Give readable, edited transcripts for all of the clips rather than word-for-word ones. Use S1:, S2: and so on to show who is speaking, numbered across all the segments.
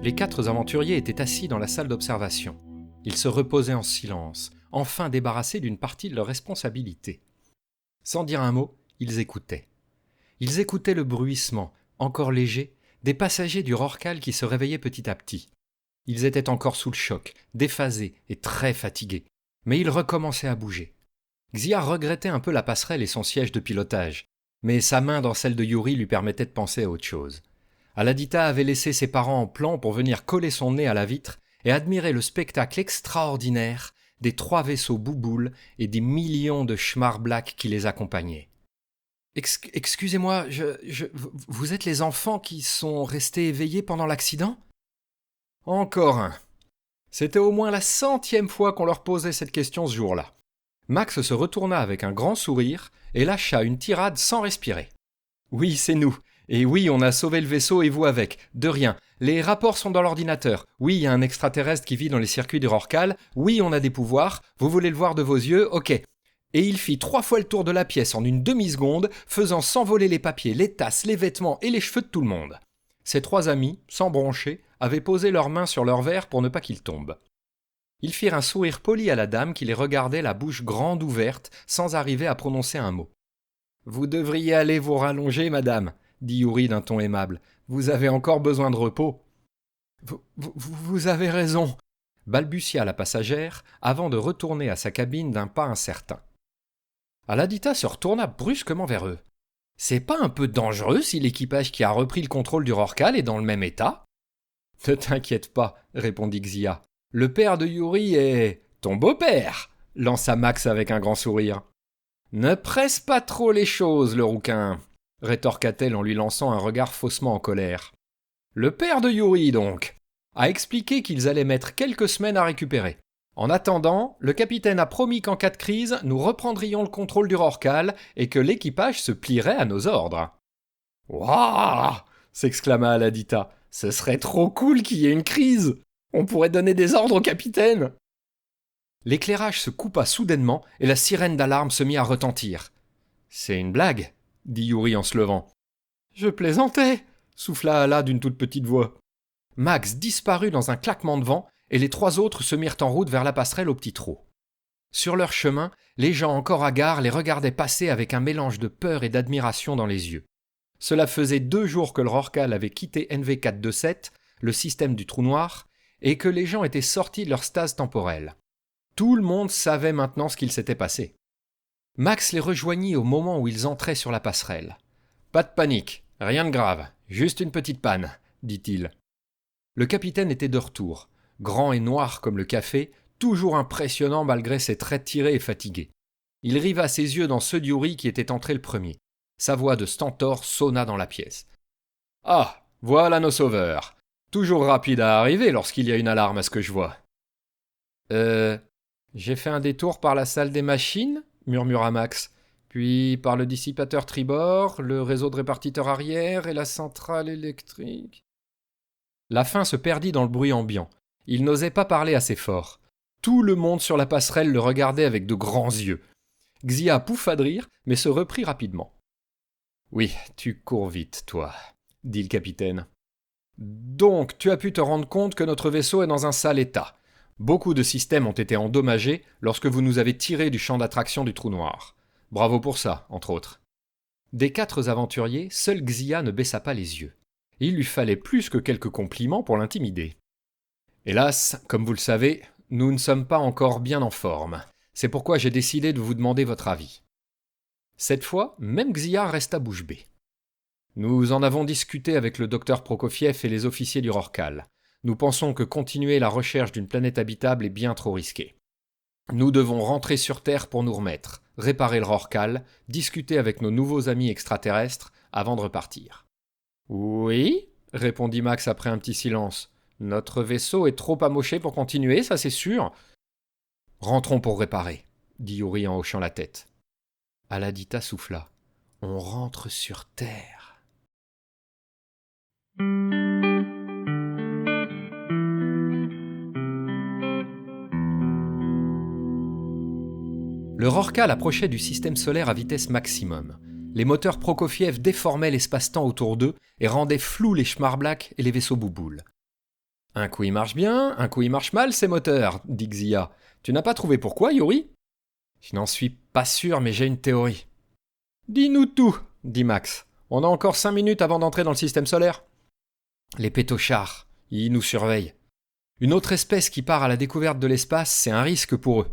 S1: Les 4 aventuriers étaient assis dans la salle d'observation. Ils se reposaient en silence, enfin débarrassés d'une partie de leurs responsabilités. Sans dire un mot, ils écoutaient. Ils écoutaient le bruissement, encore léger, des passagers du Rorqual qui se réveillaient petit à petit. Ils étaient encore sous le choc, déphasés et très fatigués, mais ils recommençaient à bouger. Xia regrettait un peu la passerelle et son siège de pilotage, mais sa main dans celle de Yuri lui permettait de penser à autre chose. Aladita avait laissé ses parents en plan pour venir coller son nez à la vitre et admirer le spectacle extraordinaire des 3 vaisseaux Bouboule et des millions de Schmarblack qui les accompagnaient. Excusez-moi, vous êtes les enfants qui sont restés éveillés pendant l'accident ? Encore un. C'était au moins la 100e fois qu'on leur posait cette question ce jour-là. Max se retourna avec un grand sourire et lâcha une tirade sans respirer. Oui, c'est nous. Et oui, on a sauvé le vaisseau et vous avec. De rien. Les rapports sont dans l'ordinateur. Oui, il y a un extraterrestre qui vit dans les circuits du Rorqual. Oui, on a des pouvoirs. Vous voulez le voir de vos yeux ? Ok. Et il fit 3 fois le tour de la pièce en une demi-seconde, faisant s'envoler les papiers, les tasses, les vêtements et les cheveux de tout le monde. Ses 3 amis, sans broncher, avaient posé leurs mains sur leur verre pour ne pas qu'ils tombent. Ils firent un sourire poli à la dame qui les regardait la bouche grande ouverte, sans arriver à prononcer un mot. « Vous devriez aller vous rallonger, madame », dit Yuri d'un ton aimable. « Vous avez encore besoin de repos. »« Vous avez raison », balbutia la passagère avant de retourner à sa cabine d'un pas incertain. Aladita se retourna brusquement vers eux. « C'est pas un peu dangereux si l'équipage qui a repris le contrôle du Rorqual est dans le même état ?»« Ne t'inquiète pas, » répondit Xia. « Le père de Yuri est... ton beau-père » lança Max avec un grand sourire. « Ne presse pas trop les choses, le rouquin » rétorqua-t-elle en lui lançant un regard faussement en colère. « Le père de Yuri, donc, a expliqué qu'ils allaient mettre quelques semaines à récupérer. En attendant, le capitaine a promis qu'en cas de crise, nous reprendrions le contrôle du Rorqual et que l'équipage se plierait à nos ordres. »« Waouh !» s'exclama Aladita. « Ce serait trop cool qu'il y ait une crise. On pourrait donner des ordres au capitaine. » L'éclairage se coupa soudainement et la sirène d'alarme se mit à retentir. « C'est une blague ?» dit Yuri en se levant. « Je plaisantais !» souffla Ala d'une toute petite voix. Max disparut dans un claquement de vent et les 3 autres se mirent en route vers la passerelle au petit trot. Sur leur chemin, les gens encore hagards les regardaient passer avec un mélange de peur et d'admiration dans les yeux. Cela faisait 2 jours que le Rorqual avait quitté NV427, le système du trou noir, et que les gens étaient sortis de leur stase temporelle. Tout le monde savait maintenant ce qu'il s'était passé. Max les rejoignit au moment où ils entraient sur la passerelle. « Pas de panique, rien de grave, juste une petite panne, » dit-il. Le capitaine était de retour, grand et noir comme le café, toujours impressionnant malgré ses traits tirés et fatigués. Il riva ses yeux dans ceux d'Yuri qui était entré le premier. Sa voix de stentor sonna dans la pièce. « Ah, voilà nos sauveurs. Toujours rapides à arriver lorsqu'il y a une alarme à ce que je vois. »« J'ai fait un détour par la salle des machines ?» murmura Max. « Puis par le dissipateur tribord, le réseau de répartiteur arrière et la centrale électrique. » La faim se perdit dans le bruit ambiant. Il n'osait pas parler assez fort. Tout le monde sur la passerelle le regardait avec de grands yeux. Xia pouffa de rire, mais se reprit rapidement. « Oui, tu cours vite, toi, » dit le capitaine. « Donc, tu as pu te rendre compte que notre vaisseau est dans un sale état. Beaucoup de systèmes ont été endommagés lorsque vous nous avez tirés du champ d'attraction du trou noir. Bravo pour ça, entre autres. » Des 4 aventuriers, seul Xia ne baissa pas les yeux. Il lui fallait plus que quelques compliments pour l'intimider. « Hélas, comme vous le savez, nous ne sommes pas encore bien en forme. C'est pourquoi j'ai décidé de vous demander votre avis. » Cette fois, même Xia resta bouche bée. « Nous en avons discuté avec le docteur Prokofiev et les officiers du Rorqual. Nous pensons que continuer la recherche d'une planète habitable est bien trop risqué. Nous devons rentrer sur Terre pour nous remettre, réparer le Rorqual, discuter avec nos nouveaux amis extraterrestres avant de repartir. »« Oui ?» répondit Max après un petit silence. « Notre vaisseau est trop amoché pour continuer, ça c'est sûr. »« Rentrons pour réparer, » dit Yuri en hochant la tête. Aladita souffla. « On rentre sur Terre. » Le Rorqual approchait du système solaire à vitesse maximum. Les moteurs Prokofiev déformaient l'espace-temps autour d'eux et rendaient flous les Schmarblack et les vaisseaux Bouboule. Un coup il marche bien, un coup il marche mal, ces moteurs, dit Xia. Tu n'as pas trouvé pourquoi, Yuri? Je n'en suis pas sûr, mais j'ai une théorie. Dis-nous tout, dit Max. On a encore 5 minutes avant d'entrer dans le système solaire. Les pétochards, ils nous surveillent. Une autre espèce qui part à la découverte de l'espace, c'est un risque pour eux.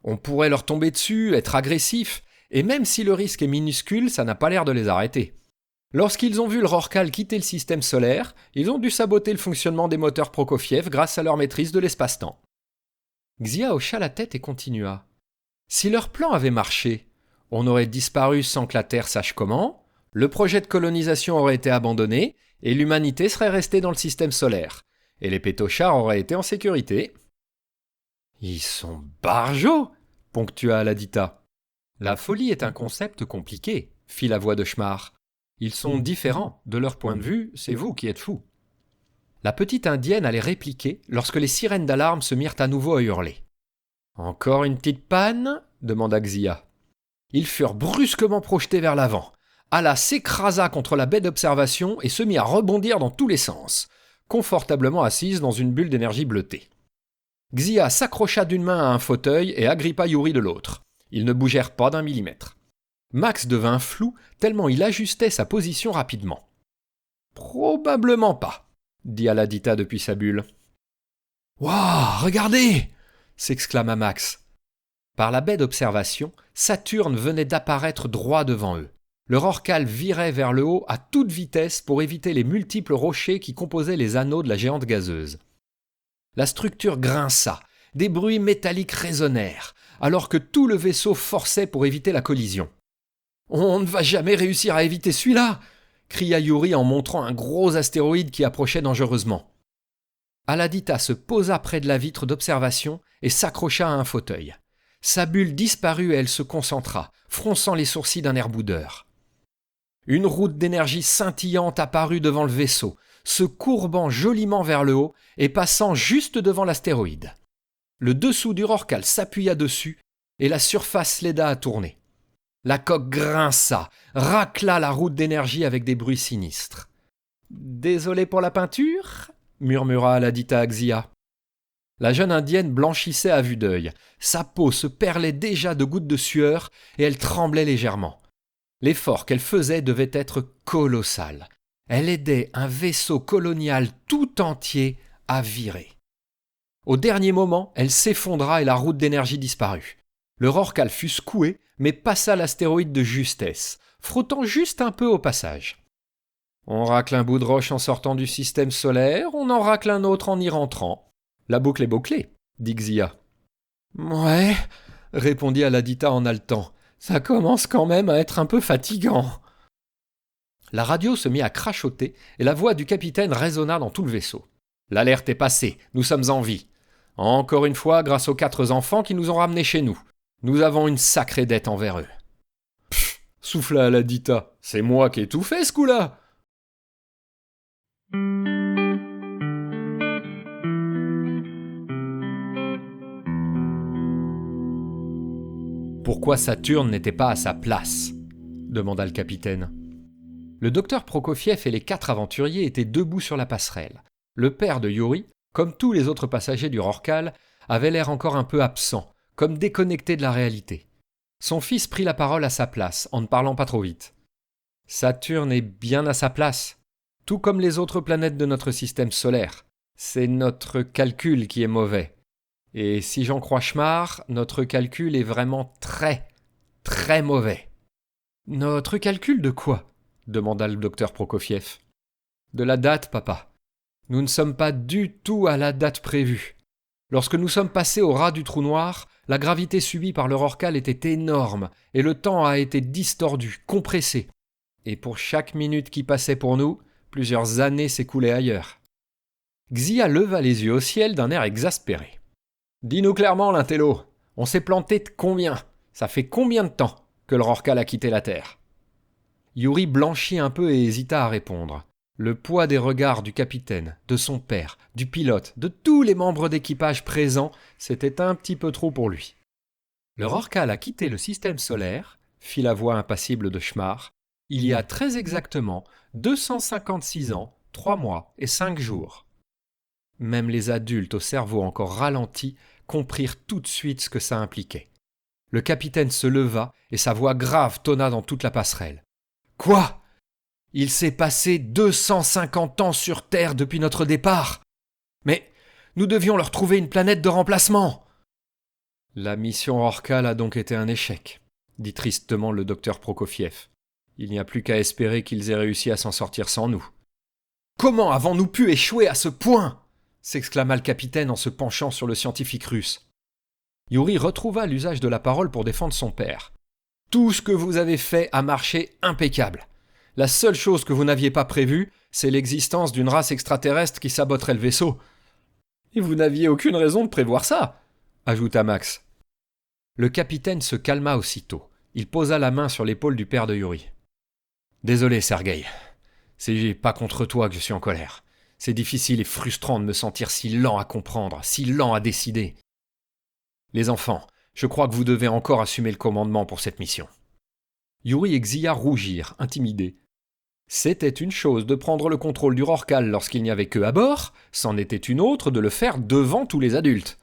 S1: On pourrait leur tomber dessus, être agressifs, et même si le risque est minuscule, ça n'a pas l'air de les arrêter. Lorsqu'ils ont vu le Rorcal quitter le système solaire, ils ont dû saboter le fonctionnement des moteurs Prokofiev grâce à leur maîtrise de l'espace-temps. Xia hocha la tête et continua. Si leur plan avait marché, on aurait disparu sans que la Terre sache comment, le projet de colonisation aurait été abandonné et l'humanité serait restée dans le système solaire. Et les pétochards auraient été en sécurité. Ils sont barjots, ponctua Aladita. La folie est un concept compliqué, fit la voix de Schmar. Ils sont différents, de leur point de vue, c'est vous qui êtes fous. La petite indienne allait répliquer lorsque les sirènes d'alarme se mirent à nouveau à hurler. Encore une petite panne demanda Xia. Ils furent brusquement projetés vers l'avant. Ala s'écrasa contre la baie d'observation et se mit à rebondir dans tous les sens, confortablement assise dans une bulle d'énergie bleutée. Xia s'accrocha d'une main à un fauteuil et agrippa Yuri de l'autre. Ils ne bougèrent pas d'un millimètre. Max devint flou tellement il ajustait sa position rapidement. « Probablement pas, » dit Aladita depuis sa bulle. « Waouh, regardez !» s'exclama Max. Par la baie d'observation, Saturne venait d'apparaître droit devant eux. Le Rorcal virait vers le haut à toute vitesse pour éviter les multiples rochers qui composaient les anneaux de la géante gazeuse. La structure grinça, des bruits métalliques résonnèrent, alors que tout le vaisseau forçait pour éviter la collision. « On ne va jamais réussir à éviter celui-là !» cria Yuri en montrant un gros astéroïde qui approchait dangereusement. Aladita se posa près de la vitre d'observation et s'accrocha à un fauteuil. Sa bulle disparut et elle se concentra, fronçant les sourcils d'un air boudeur. Une route d'énergie scintillante apparut devant le vaisseau, se courbant joliment vers le haut et passant juste devant l'astéroïde. Le dessous du Rorcal s'appuya dessus et la surface l'aida à tourner. La coque grinça, racla la route d'énergie avec des bruits sinistres. « Désolé pour la peinture ?» murmura Aladita à Xia. La jeune indienne blanchissait à vue d'œil. Sa peau se perlait déjà de gouttes de sueur et elle tremblait légèrement. L'effort qu'elle faisait devait être colossal. Elle aidait un vaisseau colonial tout entier à virer. Au dernier moment, elle s'effondra et la route d'énergie disparut. Le Rorcal fut secoué, mais passa l'astéroïde de justesse, frottant juste un peu au passage. On racle un bout de roche en sortant du système solaire, on en racle un autre en y rentrant. La boucle est bouclée, dit Xia. Ouais, répondit Aladita en haletant. Ça commence quand même à être un peu fatigant. La radio se mit à crachoter et la voix du capitaine résonna dans tout le vaisseau. L'alerte est passée, nous sommes en vie. Encore une fois, grâce aux 4 enfants qui nous ont ramenés chez nous. Nous avons une sacrée dette envers eux. Pfff, souffla Aladita. C'est moi qui ai tout fait ce coup-là. Pourquoi Saturne n'était pas à sa place ? Demanda le capitaine. Le docteur Prokofiev et les 4 aventuriers étaient debout sur la passerelle. Le père de Yuri, comme tous les autres passagers du Rorcal, avait l'air encore un peu absent, comme déconnecté de la réalité. Son fils prit la parole à sa place, en ne parlant pas trop vite. Saturne est bien à sa place, tout comme les autres planètes de notre système solaire. C'est notre calcul qui est mauvais. Et si j'en crois Schmar, notre calcul est vraiment très, très mauvais. Notre calcul de quoi ? Demanda le docteur Prokofiev. De la date, papa. Nous ne sommes pas du tout à la date prévue. Lorsque nous sommes passés au ras du trou noir, la gravité subie par le Rorcal était énorme et le temps a été distordu, compressé. Et pour chaque minute qui passait pour nous, plusieurs années s'écoulaient ailleurs. Xia leva les yeux au ciel d'un air exaspéré. « Dis-nous clairement, l'intello, on s'est planté de combien ? Ça fait combien de temps que le Rorcal a quitté la Terre ?» Yuri blanchit un peu et hésita à répondre. Le poids des regards du capitaine, de son père, du pilote, de tous les membres d'équipage présents, c'était un petit peu trop pour lui. Le Rorcal a quitté le système solaire, fit la voix impassible de Schmar, il y a très exactement 256 ans, 3 mois et 5 jours. Même les adultes au cerveau encore ralenti comprirent tout de suite ce que ça impliquait. Le capitaine se leva et sa voix grave tonna dans toute la passerelle. « Quoi ? Il s'est passé 250 ans sur Terre depuis notre départ. Mais nous devions leur trouver une planète de remplacement. » « La mission Rorqual a donc été un échec, » dit tristement le docteur Prokofiev. « Il n'y a plus qu'à espérer qu'ils aient réussi à s'en sortir sans nous. »« Comment avons-nous pu échouer à ce point ?» s'exclama le capitaine en se penchant sur le scientifique russe. Yuri retrouva l'usage de la parole pour défendre son père. « Tout ce que vous avez fait a marché impeccable. La seule chose que vous n'aviez pas prévue, c'est l'existence d'une race extraterrestre qui saboterait le vaisseau. »« Et vous n'aviez aucune raison de prévoir ça !» ajouta Max. Le capitaine se calma aussitôt. Il posa la main sur l'épaule du père de Yuri. « Désolé, Sergueï. C'est pas contre toi que je suis en colère. C'est difficile et frustrant de me sentir si lent à comprendre, si lent à décider. Les enfants, je crois que vous devez encore assumer le commandement pour cette mission. » Yuri et Xia rougirent, intimidés. C'était une chose de prendre le contrôle du Rorqual lorsqu'il n'y avait qu'eux à bord, c'en était une autre de le faire devant tous les adultes.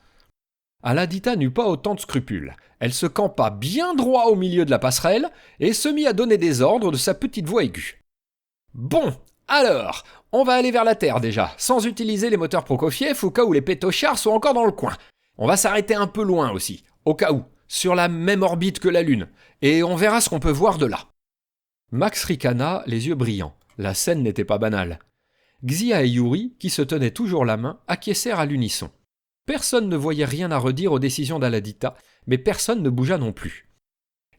S1: Aladita n'eut pas autant de scrupules. Elle se campa bien droit au milieu de la passerelle et se mit à donner des ordres de sa petite voix aiguë. « Bon, alors, on va aller vers la Terre déjà, sans utiliser les moteurs Prokofiev au cas où les pétochards sont encore dans le coin. On va s'arrêter un peu loin aussi, au cas où, sur la même orbite que la Lune, et on verra ce qu'on peut voir de là. » Max ricana, les yeux brillants. La scène n'était pas banale. Xia et Yuri, qui se tenaient toujours la main, acquiescèrent à l'unisson. Personne ne voyait rien à redire aux décisions d'Aladita, mais personne ne bougea non plus.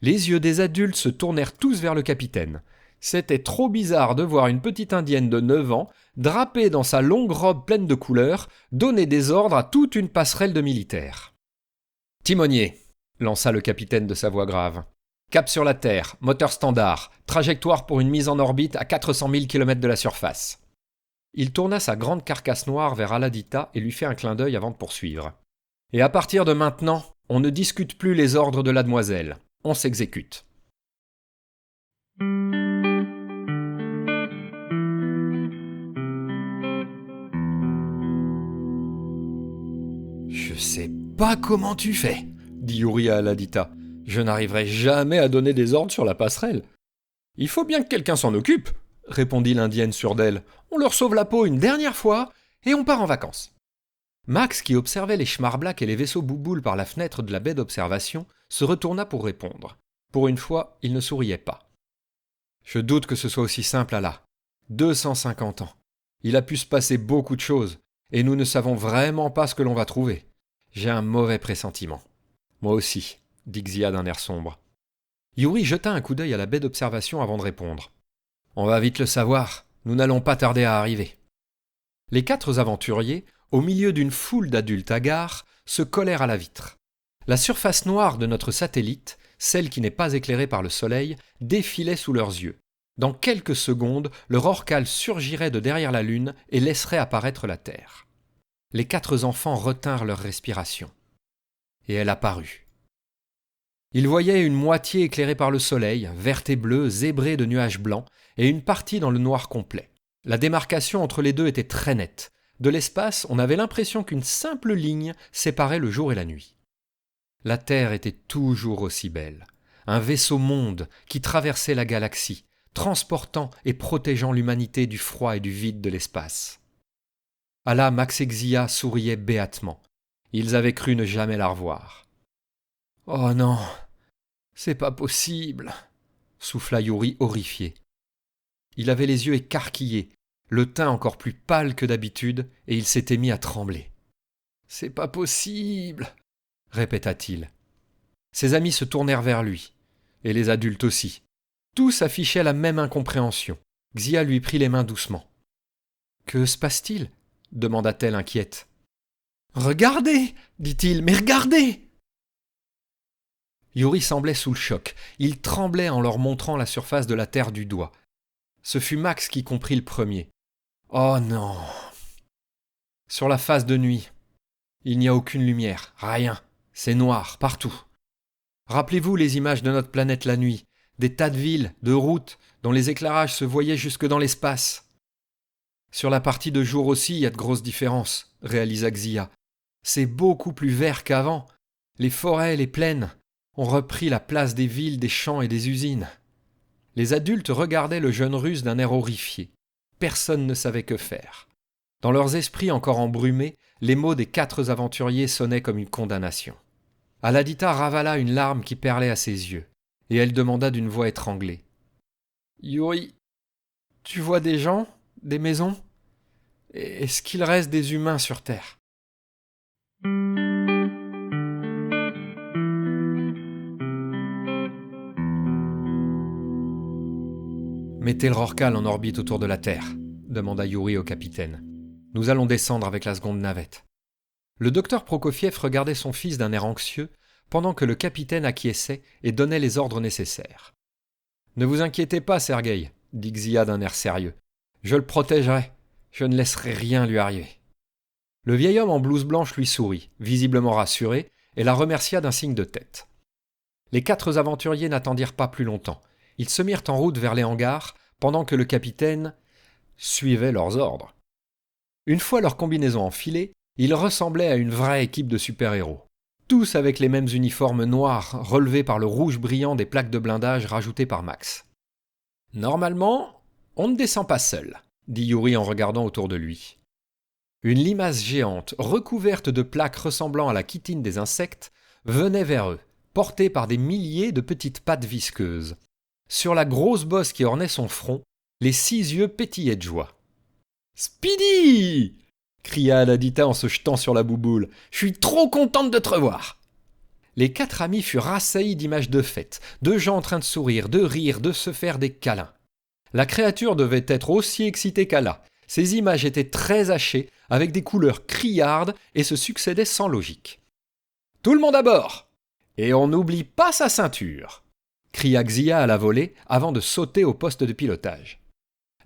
S1: Les yeux des adultes se tournèrent tous vers le capitaine. C'était trop bizarre de voir une petite indienne de 9 ans, drapée dans sa longue robe pleine de couleurs, donner des ordres à toute une passerelle de militaires. « Timonier !» lança le capitaine de sa voix grave. « Cap sur la Terre, moteur standard, trajectoire pour une mise en orbite à 400 000 km de la surface. » Il tourna sa grande carcasse noire vers Aladita et lui fit un clin d'œil avant de poursuivre. « Et à partir de maintenant, on ne discute plus les ordres de la demoiselle. On s'exécute. » « Je sais pas comment tu fais, » dit Yuri à Aladita. « Je n'arriverai jamais à donner des ordres sur la passerelle. »« Il faut bien que quelqu'un s'en occupe, » répondit l'indienne sûre d'elle. « On leur sauve la peau une dernière fois et on part en vacances. » Max, qui observait les schmarblaks et les vaisseaux bouboules par la fenêtre de la baie d'observation, se retourna pour répondre. Pour une fois, il ne souriait pas. « Je doute que ce soit aussi simple, Ala. 250 ans. Il a pu se passer beaucoup de choses, et nous ne savons vraiment pas ce que l'on va trouver. J'ai un mauvais pressentiment. »« Moi aussi, » dit Xia d'un air sombre. Yuri jeta un coup d'œil à la baie d'observation avant de répondre. « On va vite le savoir, nous n'allons pas tarder à arriver. » Les 4 aventuriers, au milieu d'une foule d'adultes hagards, se collèrent à la vitre. La surface noire de notre satellite, celle qui n'est pas éclairée par le soleil, défilait sous leurs yeux. Dans quelques secondes, le Rorqual surgirait de derrière la Lune et laisserait apparaître la Terre. Les 4 enfants retinrent leur respiration. Et elle apparut. Ils voyaient une moitié éclairée par le soleil, verte et bleue, zébrée de nuages blancs, et une partie dans le noir complet. La démarcation entre les deux était très nette. De l'espace, on avait l'impression qu'une simple ligne séparait le jour et la nuit. La Terre était toujours aussi belle. Un vaisseau-monde qui traversait la galaxie, transportant et protégeant l'humanité du froid et du vide de l'espace. Ala, Max et Xia souriaient béatement. Ils avaient cru ne jamais la revoir. « Oh non, c'est pas possible !» souffla Yuri horrifié. Il avait les yeux écarquillés, le teint encore plus pâle que d'habitude, et il s'était mis à trembler. « C'est pas possible !» répéta-t-il. Ses amis se tournèrent vers lui, et les adultes aussi. Tous affichaient la même incompréhension. Xia lui prit les mains doucement. « Que se passe-t-il » demanda-t-elle inquiète. « Regardez » dit-il, « mais regardez !» Yuri semblait sous le choc. Il tremblait en leur montrant la surface de la Terre du doigt. Ce fut Max qui comprit le premier. « Oh non !» Sur la face de nuit, il n'y a aucune lumière, rien. C'est noir, partout. Rappelez-vous les images de notre planète la nuit, des tas de villes, de routes, dont les éclairages se voyaient jusque dans l'espace. Sur la partie de jour aussi, il y a de grosses différences, réalisa Xia. C'est beaucoup plus vert qu'avant. Les forêts, les plaines ont repris la place des villes, des champs et des usines. Les adultes regardaient le jeune Russe d'un air horrifié. Personne ne savait que faire. Dans leurs esprits encore embrumés, les mots des 4 aventuriers sonnaient comme une condamnation. Aladita ravala une larme qui perlait à ses yeux, et elle demanda d'une voix étranglée. « Yuri, tu vois des gens, des maisons ? Est-ce qu'il reste des humains sur Terre ?» Mettez le Rorcal en orbite autour de la Terre, demanda Yuri au capitaine. Nous allons descendre avec la seconde navette. Le docteur Prokofiev regardait son fils d'un air anxieux, pendant que le capitaine acquiesçait et donnait les ordres nécessaires. « Ne vous inquiétez pas, Sergueï, dit Xia d'un air sérieux. Je le protégerai. Je ne laisserai rien lui arriver. » Le vieil homme en blouse blanche lui sourit, visiblement rassuré, et la remercia d'un signe de tête. Les 4 aventuriers n'attendirent pas plus longtemps. Ils se mirent en route vers les hangars, pendant que le capitaine suivait leurs ordres. Une fois leur combinaison enfilée, ils ressemblaient à une vraie équipe de super-héros. Tous avec les mêmes uniformes noirs relevés par le rouge brillant des plaques de blindage rajoutées par Max. « Normalement, on ne descend pas seul, dit Yuri en regardant autour de lui. Une limace géante, recouverte de plaques ressemblant à la chitine des insectes, venait vers eux, portée par des milliers de petites pattes visqueuses. Sur la grosse bosse qui ornait son front, les 6 yeux pétillaient de joie. « Speedy !» cria Aladita en se jetant sur la bouboule. « Je suis trop contente de te revoir !» Les 4 amis furent assaillis d'images de fête, de gens en train de sourire, de rire, de se faire des câlins. La créature devait être aussi excitée qu'Allah. Ces images étaient très hachées, avec des couleurs criardes et se succédaient sans logique. « Tout le monde à bord ! Et on n'oublie pas sa ceinture !» cria Xia à la volée avant de sauter au poste de pilotage.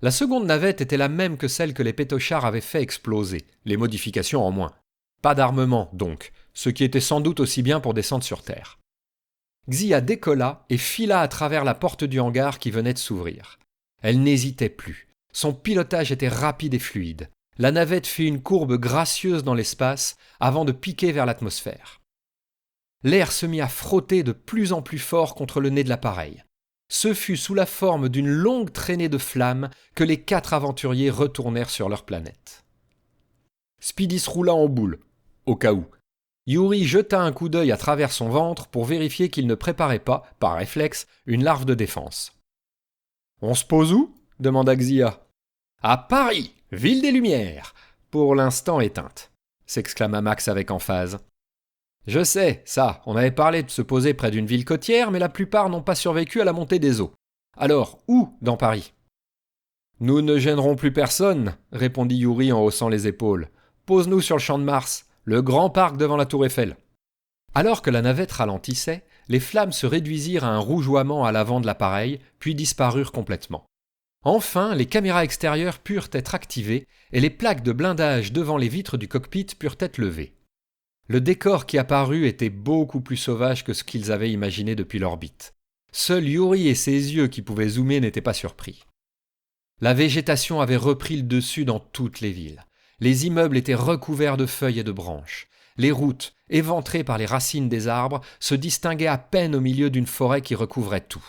S1: La seconde navette était la même que celle que les pétochards avaient fait exploser, les modifications en moins. Pas d'armement, donc, ce qui était sans doute aussi bien pour descendre sur Terre. Xia décolla et fila à travers la porte du hangar qui venait de s'ouvrir. Elle n'hésitait plus. Son pilotage était rapide et fluide. La navette fit une courbe gracieuse dans l'espace avant de piquer vers l'atmosphère. L'air se mit à frotter de plus en plus fort contre le nez de l'appareil. Ce fut sous la forme d'une longue traînée de flammes que les 4 aventuriers retournèrent sur leur planète. Speedy se roula en boule, au cas où. Yuri jeta un coup d'œil à travers son ventre pour vérifier qu'il ne préparait pas, par réflexe, une larve de défense. « On se pose où ?» demanda Xia. « À Paris, ville des Lumières, pour l'instant éteinte », s'exclama Max avec emphase. « Je sais, ça, on avait parlé de se poser près d'une ville côtière, mais la plupart n'ont pas survécu à la montée des eaux. Alors, où dans Paris ?»« Nous ne gênerons plus personne, » répondit Yuri en haussant les épaules. « Pose-nous sur le champ de Mars, le grand parc devant la tour Eiffel. » Alors que la navette ralentissait, les flammes se réduisirent à un rougeoiement à l'avant de l'appareil, puis disparurent complètement. Enfin, les caméras extérieures purent être activées et les plaques de blindage devant les vitres du cockpit purent être levées. Le décor qui apparut était beaucoup plus sauvage que ce qu'ils avaient imaginé depuis l'orbite. Seul Yuri et ses yeux qui pouvaient zoomer n'étaient pas surpris. La végétation avait repris le dessus dans toutes les villes. Les immeubles étaient recouverts de feuilles et de branches. Les routes, éventrées par les racines des arbres, se distinguaient à peine au milieu d'une forêt qui recouvrait tout.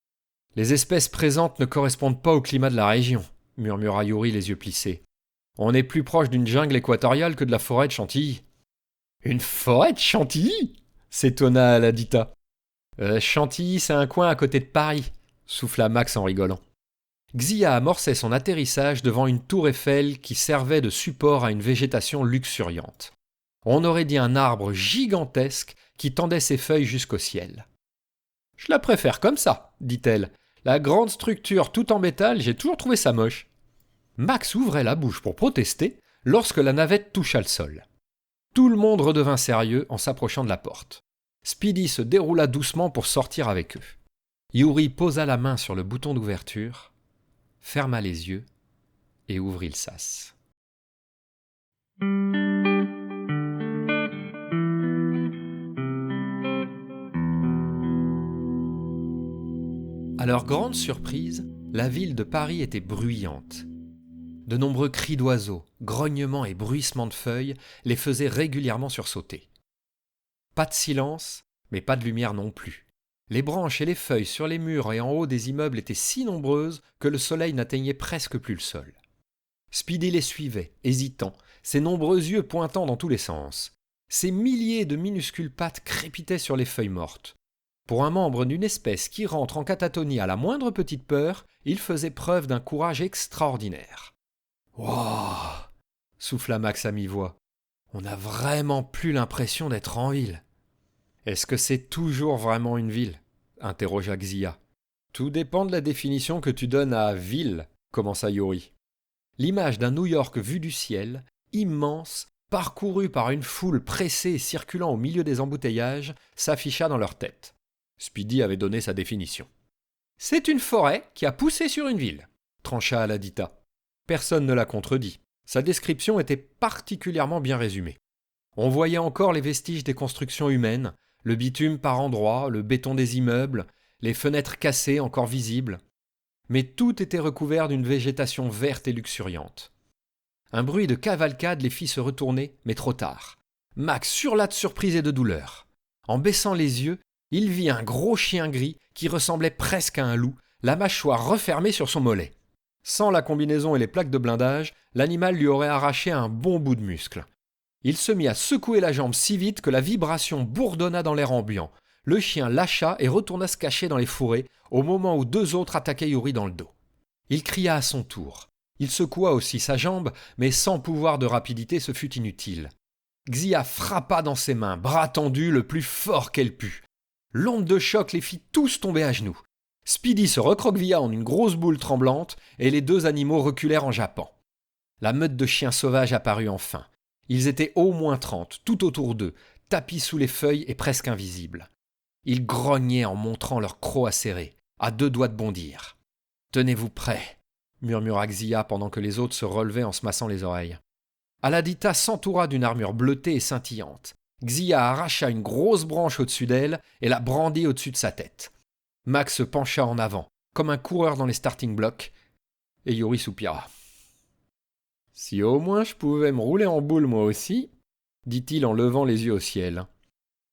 S1: « Les espèces présentes ne correspondent pas au climat de la région, » murmura Yuri les yeux plissés. « On est plus proche d'une jungle équatoriale que de la forêt de Chantilly. »« Une forêt de Chantilly ?» s'étonna Aladita. « Chantilly, c'est un coin à côté de Paris, » souffla Max en rigolant. Xia amorçait son atterrissage devant une tour Eiffel qui servait de support à une végétation luxuriante. On aurait dit un arbre gigantesque qui tendait ses feuilles jusqu'au ciel. « Je la préfère comme ça, » dit-elle. « La grande structure tout en métal, j'ai toujours trouvé ça moche. » Max ouvrait la bouche pour protester lorsque la navette toucha le sol. Tout le monde redevint sérieux en s'approchant de la porte. Speedy se déroula doucement pour sortir avec eux. Yuri posa la main sur le bouton d'ouverture, ferma les yeux et ouvrit le sas. À leur grande surprise, la ville de Paris était bruyante. De nombreux cris d'oiseaux, grognements et bruissements de feuilles les faisaient régulièrement sursauter. Pas de silence, mais pas de lumière non plus. Les branches et les feuilles sur les murs et en haut des immeubles étaient si nombreuses que le soleil n'atteignait presque plus le sol. Speedy les suivait, hésitant, ses nombreux yeux pointant dans tous les sens. Ses milliers de minuscules pattes crépitaient sur les feuilles mortes. Pour un membre d'une espèce qui rentre en catatonie à la moindre petite peur, il faisait preuve d'un courage extraordinaire. « Wouah !» souffla Max à mi-voix. « On n'a vraiment plus l'impression d'être en ville. » « Est-ce que c'est toujours vraiment une ville ?» interrogea Xia. « Tout dépend de la définition que tu donnes à ville, » commença Yori. L'image d'un New York vu du ciel, immense, parcouru par une foule pressée et circulant au milieu des embouteillages, s'afficha dans leur tête. Speedy avait donné sa définition. « C'est une forêt qui a poussé sur une ville », trancha Aladita. Personne ne la contredit. Sa description était particulièrement bien résumée. On voyait encore les vestiges des constructions humaines, le bitume par endroits, le béton des immeubles, les fenêtres cassées encore visibles. Mais tout était recouvert d'une végétation verte et luxuriante. Un bruit de cavalcade les fit se retourner, mais trop tard. Max hurla de surprise et de douleur. En baissant les yeux, il vit un gros chien gris qui ressemblait presque à un loup, la mâchoire refermée sur son mollet. Sans la combinaison et les plaques de blindage, l'animal lui aurait arraché un bon bout de muscle. Il se mit à secouer la jambe si vite que la vibration bourdonna dans l'air ambiant. Le chien lâcha et retourna se cacher dans les fourrés au moment où deux autres attaquaient Yuri dans le dos. Il cria à son tour. Il secoua aussi sa jambe, mais sans pouvoir de rapidité ce fut inutile. Xia frappa dans ses mains, bras tendus le plus fort qu'elle put. L'onde de choc les fit tous tomber à genoux. Speedy se recroquevilla en une grosse boule tremblante et les deux animaux reculèrent en jappant. La meute de chiens sauvages apparut enfin. Ils étaient au moins 30, tout autour d'eux, tapis sous les feuilles et presque invisibles. Ils grognaient en montrant leurs crocs acérés, à deux doigts de bondir. « Tenez-vous prêts !» murmura Xia pendant que les autres se relevaient en se massant les oreilles. Aladita s'entoura d'une armure bleutée et scintillante. Xia arracha une grosse branche au-dessus d'elle et la brandit au-dessus de sa tête. Max se pencha en avant, comme un coureur dans les starting blocks, et Yuri soupira. « Si au moins je pouvais me rouler en boule moi aussi, » dit-il en levant les yeux au ciel.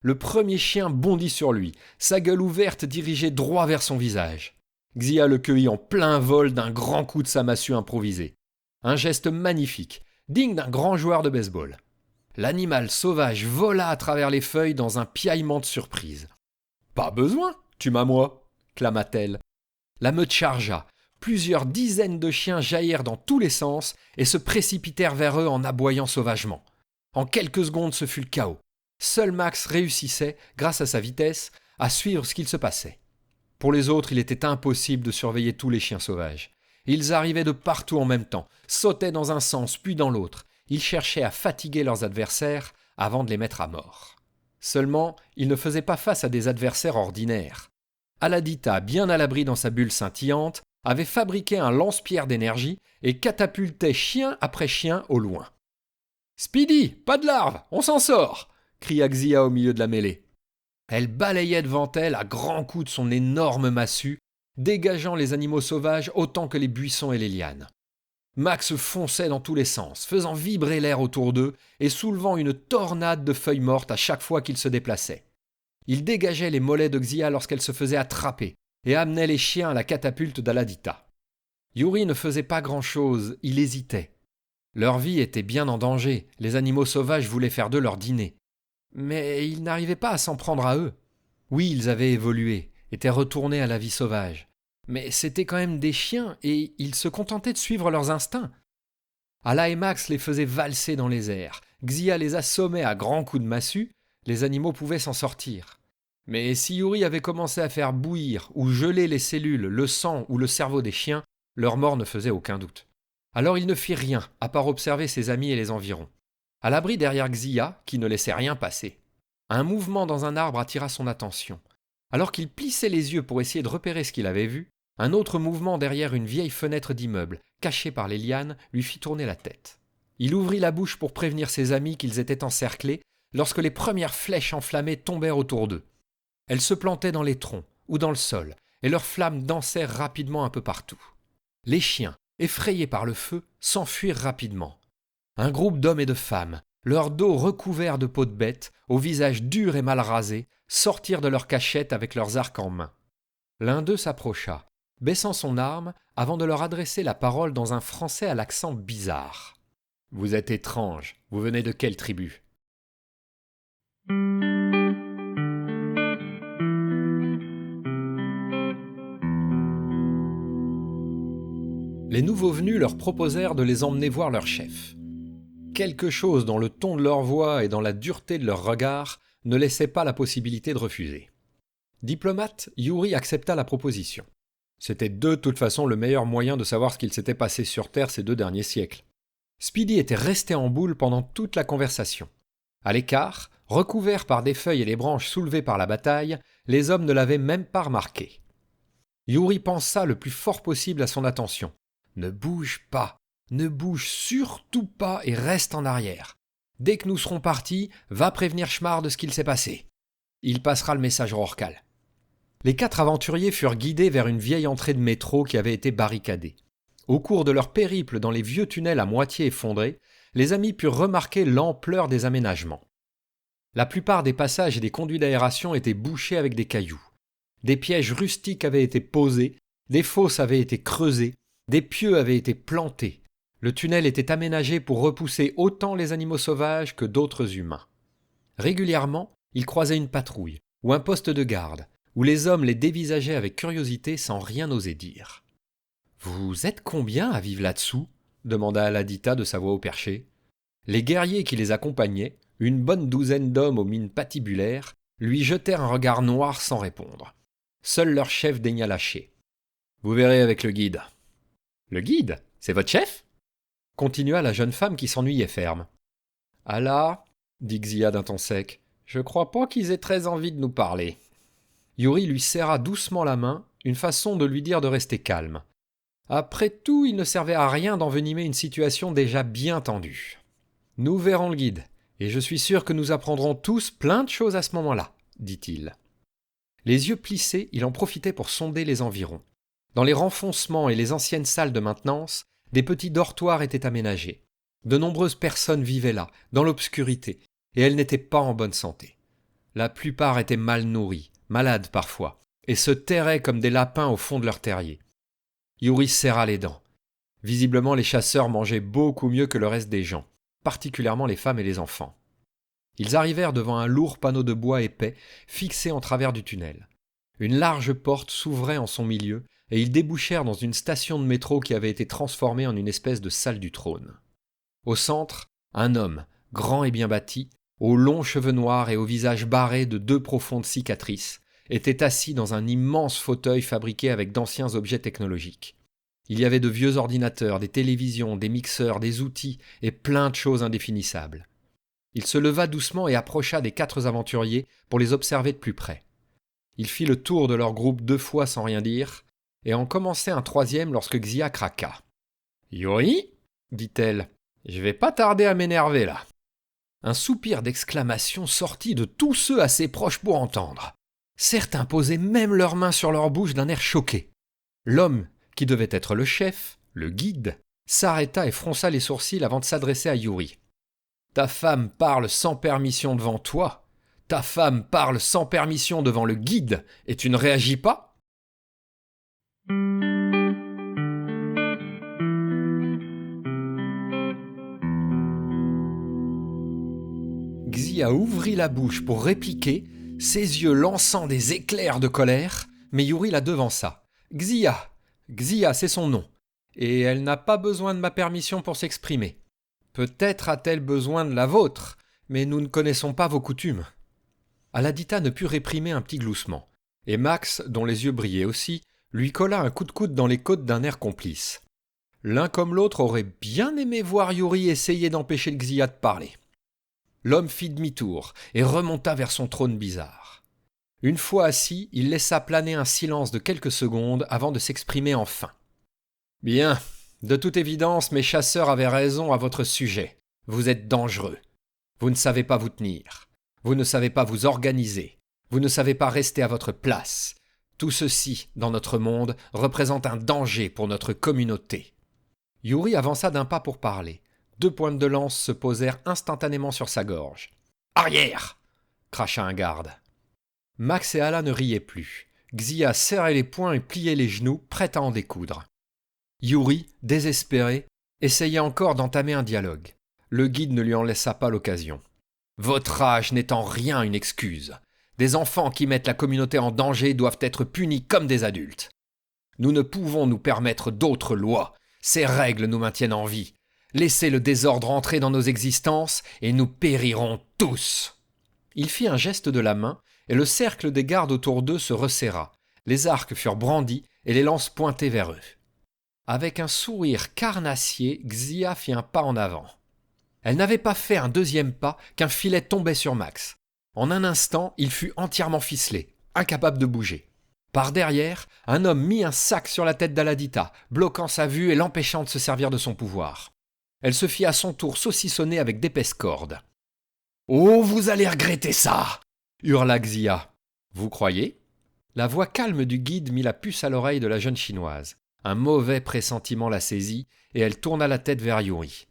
S1: Le premier chien bondit sur lui, sa gueule ouverte dirigée droit vers son visage. Xia le cueillit en plein vol d'un grand coup de sa massue improvisée. Un geste magnifique, digne d'un grand joueur de baseball. L'animal sauvage vola à travers les feuilles dans un piaillement de surprise. « Pas besoin, tu m'as moi !» clama-t-elle. La meute chargea. Plusieurs dizaines de chiens jaillirent dans tous les sens et se précipitèrent vers eux en aboyant sauvagement. En quelques secondes, ce fut le chaos. Seul Max réussissait, grâce à sa vitesse, à suivre ce qu'il se passait. Pour les autres, il était impossible de surveiller tous les chiens sauvages. Ils arrivaient de partout en même temps, sautaient dans un sens puis dans l'autre. Ils cherchaient à fatiguer leurs adversaires avant de les mettre à mort. Seulement, ils ne faisaient pas face à des adversaires ordinaires. Aladita, bien à l'abri dans sa bulle scintillante, avait fabriqué un lance-pierre d'énergie et catapultait chien après chien au loin. « Speedy, pas de larves, on s'en sort !» cria Xia au milieu de la mêlée. Elle balayait devant elle à grands coups de son énorme massue, dégageant les animaux sauvages autant que les buissons et les lianes. Max fonçait dans tous les sens, faisant vibrer l'air autour d'eux et soulevant une tornade de feuilles mortes à chaque fois qu'il se déplaçait. Il dégageait les mollets de Xia lorsqu'elle se faisait attraper et amenait les chiens à la catapulte d'Aladita. Yuri ne faisait pas grand-chose, il hésitait. Leur vie était bien en danger, les animaux sauvages voulaient faire d'eux leur dîner. Mais ils n'arrivaient pas à s'en prendre à eux. Oui, ils avaient évolué, étaient retournés à la vie sauvage. Mais c'étaient quand même des chiens et ils se contentaient de suivre leurs instincts. Ala et Max les faisaient valser dans les airs. Xia les assommait à grands coups de massue. Les animaux pouvaient s'en sortir. Mais si Yuri avait commencé à faire bouillir ou geler les cellules, le sang ou le cerveau des chiens, leur mort ne faisait aucun doute. Alors il ne fit rien, à part observer ses amis et les environs. À l'abri derrière Xia, qui ne laissait rien passer. Un mouvement dans un arbre attira son attention. Alors qu'il plissait les yeux pour essayer de repérer ce qu'il avait vu, un autre mouvement derrière une vieille fenêtre d'immeuble, cachée par les lianes, lui fit tourner la tête. Il ouvrit la bouche pour prévenir ses amis qu'ils étaient encerclés, lorsque les premières flèches enflammées tombèrent autour d'eux. Elles se plantaient dans les troncs ou dans le sol, et leurs flammes dansèrent rapidement un peu partout. Les chiens, effrayés par le feu, s'enfuirent rapidement. Un groupe d'hommes et de femmes, leurs dos recouverts de peau de bête, au visage dur et mal rasé, sortirent de leur cachette avec leurs arcs en main. L'un d'eux s'approcha, baissant son arme avant de leur adresser la parole dans un français à l'accent bizarre. « Vous êtes étranges, vous venez de quelle tribu ?» Les nouveaux venus leur proposèrent de les emmener voir leur chef. Quelque chose dans le ton de leur voix et dans la dureté de leur regard ne laissait pas la possibilité de refuser. Diplomate, Yuri accepta la proposition. C'était de toute façon le meilleur moyen de savoir ce qu'il s'était passé sur Terre ces 2 derniers siècles. Speedy était resté en boule pendant toute la conversation. À l'écart, recouverts par des feuilles et des branches soulevées par la bataille, les hommes ne l'avaient même pas remarqué. Yuri pensa le plus fort possible à son attention. « Ne bouge pas, ne bouge surtout pas et reste en arrière. Dès que nous serons partis, va prévenir Schmar de ce qu'il s'est passé. Il passera le message Rorcal. » Les 4 aventuriers furent guidés vers une vieille entrée de métro qui avait été barricadée. Au cours de leur périple dans les vieux tunnels à moitié effondrés, les amis purent remarquer l'ampleur des aménagements. La plupart des passages et des conduits d'aération étaient bouchés avec des cailloux. Des pièges rustiques avaient été posés, des fosses avaient été creusées, des pieux avaient été plantés. Le tunnel était aménagé pour repousser autant les animaux sauvages que d'autres humains. Régulièrement, ils croisaient une patrouille ou un poste de garde, où les hommes les dévisageaient avec curiosité sans rien oser dire. « Vous êtes combien à vivre là-dessous » demanda Aladita de sa voix au perché. Les guerriers qui les accompagnaient, une bonne douzaine d'hommes aux mines patibulaires, lui jetèrent un regard noir sans répondre. Seul leur chef daigna lâcher. « Vous verrez avec le guide. »« Le guide ? C'est votre chef ?» continua la jeune femme qui s'ennuyait ferme. « Ah là, dit Xia d'un ton sec, je crois pas qu'ils aient très envie de nous parler. » Yuri lui serra doucement la main, une façon de lui dire de rester calme. Après tout, il ne servait à rien d'envenimer une situation déjà bien tendue. « Nous verrons le guide, et je suis sûr que nous apprendrons tous plein de choses à ce moment-là, dit-il. Les yeux plissés, il en profitait pour sonder les environs. Dans les renfoncements et les anciennes salles de maintenance, des petits dortoirs étaient aménagés. De nombreuses personnes vivaient là, dans l'obscurité, et elles n'étaient pas en bonne santé. La plupart étaient mal nourris, malades parfois, et se terraient comme des lapins au fond de leur terrier. Yuri serra les dents. Visiblement, les chasseurs mangeaient beaucoup mieux que le reste des gens, particulièrement les femmes et les enfants. Ils arrivèrent devant un lourd panneau de bois épais, fixé en travers du tunnel. Une large porte s'ouvrait en son milieu, et ils débouchèrent dans une station de métro qui avait été transformée en une espèce de salle du trône. Au centre, un homme, grand et bien bâti, aux longs cheveux noirs et au visage barré de 2 profondes cicatrices, était assis dans un immense fauteuil fabriqué avec d'anciens objets technologiques. Il y avait de vieux ordinateurs, des télévisions, des mixeurs, des outils et plein de choses indéfinissables. Il se leva doucement et approcha des 4 aventuriers pour les observer de plus près. Il fit le tour de leur groupe 2 fois sans rien dire, et en commençait un 3e lorsque Xia craqua. « Yuri » dit-elle, « je vais pas tarder à m'énerver là. » Un soupir d'exclamation sortit de tous ceux assez proches pour entendre. Certains posaient même leurs mains sur leur bouche d'un air choqué. L'homme, qui devait être le chef, le guide, s'arrêta et fronça les sourcils avant de s'adresser à Yuri. « Ta femme parle sans permission devant toi. Ta femme parle sans permission devant le guide, et tu ne réagis pas ?» Xia ouvrit la bouche pour répliquer, ses yeux lançant des éclairs de colère, mais Yuri la devança. « Xia, Xia, c'est son nom, et elle n'a pas besoin de ma permission pour s'exprimer. Peut-être a-t-elle besoin de la vôtre, mais nous ne connaissons pas vos coutumes. » Aladita ne put réprimer un petit gloussement, et Max, dont les yeux brillaient aussi, lui colla un coup de coude dans les côtes d'un air complice. L'un comme l'autre aurait bien aimé voir Yuri essayer d'empêcher le Xia de parler. L'homme fit demi-tour et remonta vers son trône bizarre. Une fois assis, il laissa planer un silence de quelques secondes avant de s'exprimer enfin. « Bien, de toute évidence, mes chasseurs avaient raison à votre sujet. Vous êtes dangereux. Vous ne savez pas vous tenir. Vous ne savez pas vous organiser. Vous ne savez pas rester à votre place. Tout ceci, dans notre monde, représente un danger pour notre communauté. Yuri avança d'un pas pour parler. 2 pointes de lance se posèrent instantanément sur sa gorge. « Arrière !» cracha un garde. Max et Ala ne riaient plus. Xia serrait les poings et pliait les genoux, prête à en découdre. Yuri, désespéré, essayait encore d'entamer un dialogue. Le guide ne lui en laissa pas l'occasion. « Votre âge n'est en rien une excuse. Des enfants qui mettent la communauté en danger doivent être punis comme des adultes. Nous ne pouvons nous permettre d'autres lois. Ces règles nous maintiennent en vie. Laissez le désordre entrer dans nos existences et nous périrons tous. » Il fit un geste de la main et le cercle des gardes autour d'eux se resserra. Les arcs furent brandis et les lances pointées vers eux. Avec un sourire carnassier, Xia fit un pas en avant. Elle n'avait pas fait un 2e pas qu'un filet tombait sur Max. En un instant, il fut entièrement ficelé, incapable de bouger. Par derrière, un homme mit un sac sur la tête d'Aladita, bloquant sa vue et l'empêchant de se servir de son pouvoir. Elle se fit à son tour saucissonner avec d'épaisses cordes. « Oh, vous allez regretter ça !» hurla Xia. « Vous croyez ?» La voix calme du guide mit la puce à l'oreille de la jeune chinoise. Un mauvais pressentiment la saisit et elle tourna la tête vers Yuri.